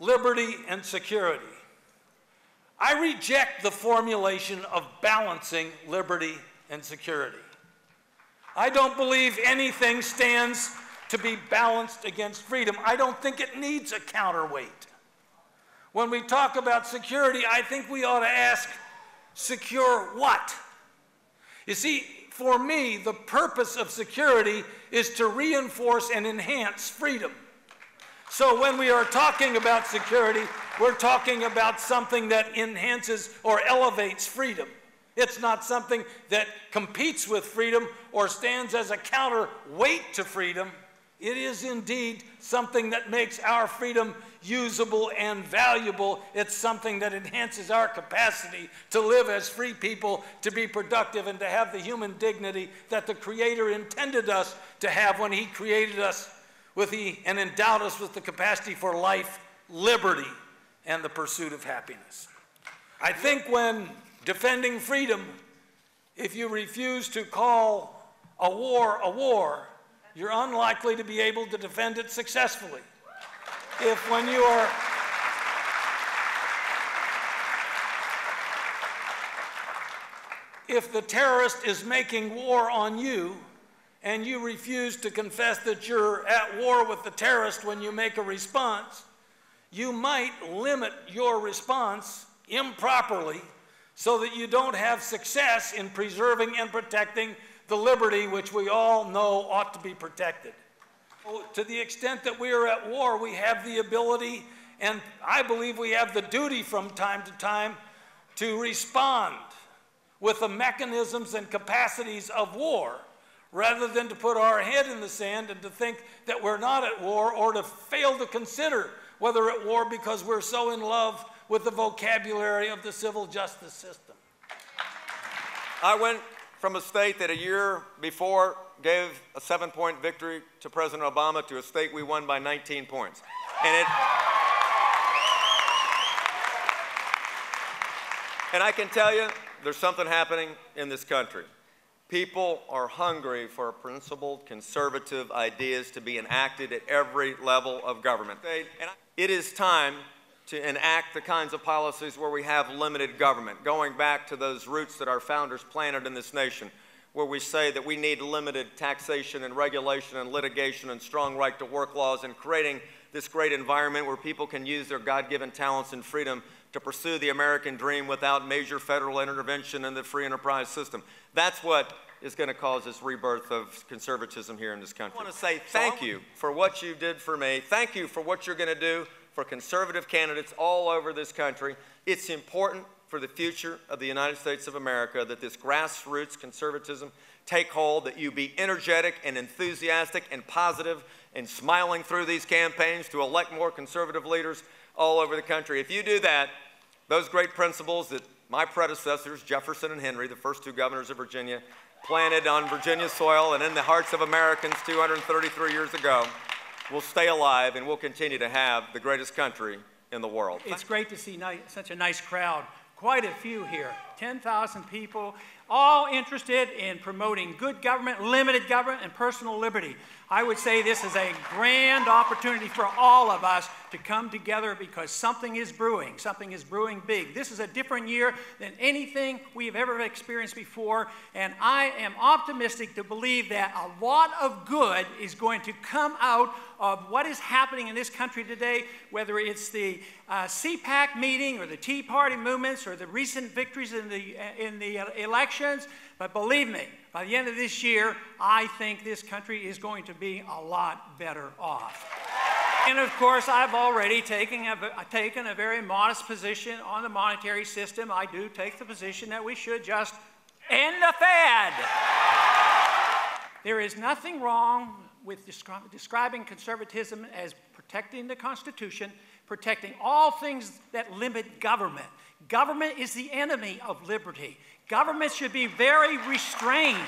liberty, and security. I reject the formulation of balancing liberty and security. I don't believe anything stands to be balanced against freedom. I don't think it needs a counterweight. When we talk about security, I think we ought to ask, secure what? You see, for me, the purpose of security is to reinforce and enhance freedom. So when we are talking about security, we're talking about something that enhances or elevates freedom. It's not something that competes with freedom or stands as a counterweight to freedom. It is indeed something that makes our freedom usable and valuable. It's something that enhances our capacity to live as free people, to be productive, and to have the human dignity that the Creator intended us to have when He created us and endowed us with the capacity for life, liberty, and the pursuit of happiness. I think when defending freedom, if you refuse to call a war, you're unlikely to be able to defend it successfully. If the terrorist is making war on you and you refuse to confess that you're at war with the terrorist when you make a response, you might limit your response improperly so that you don't have success in preserving and protecting the liberty which we all know ought to be protected. To the extent that we are at war, we have the ability, and I believe we have the duty from time to time, to respond with the mechanisms and capacities of war, rather than to put our head in the sand and to think that we're not at war, or to fail to consider whether at war because we're so in love with the vocabulary of the civil justice system. I went from a state that a year before gave a 7-point victory to President Obama to a state we won by 19 points. And I can tell you, there's something happening in this country. People are hungry for principled, conservative ideas to be enacted at every level of government. And it is time to enact the kinds of policies where we have limited government, going back to those roots that our founders planted in this nation, where we say that we need limited taxation and regulation and litigation and strong right to work laws, and creating this great environment where people can use their God-given talents and freedom to pursue the American dream without major federal intervention in the free enterprise system. That's what is going to cause this rebirth of conservatism here in this country. I want to say thank you for what you did for me. Thank you for what you're going to do for conservative candidates all over this country. It's important for the future of the United States of America that this grassroots conservatism take hold, that you be energetic and enthusiastic and positive and smiling through these campaigns to elect more conservative leaders all over the country. If you do that, those great principles that my predecessors, Jefferson and Henry, the first two governors of Virginia, planted on Virginia soil and in the hearts of Americans 233 years ago, will stay alive, and we'll continue to have the greatest country in the world. It's great to see such a nice crowd. Quite a few here, 10,000 people, all interested in promoting good government, limited government, and personal liberty. I would say this is a grand opportunity for all of us to come together, because something is brewing big. This is a different year than anything we've ever experienced before, and I am optimistic to believe that a lot of good is going to come out of what is happening in this country today, whether it's the CPAC meeting or the Tea Party movements or the recent victories in the elections. But believe me, by the end of this year, I think this country is going to be a lot better off. And of course, I've already taken a very modest position on the monetary system. I do take the position that we should just end the Fed. There is nothing wrong with describing conservatism as protecting the Constitution, protecting all things that limit government. Government is the enemy of liberty. Government should be very restrained.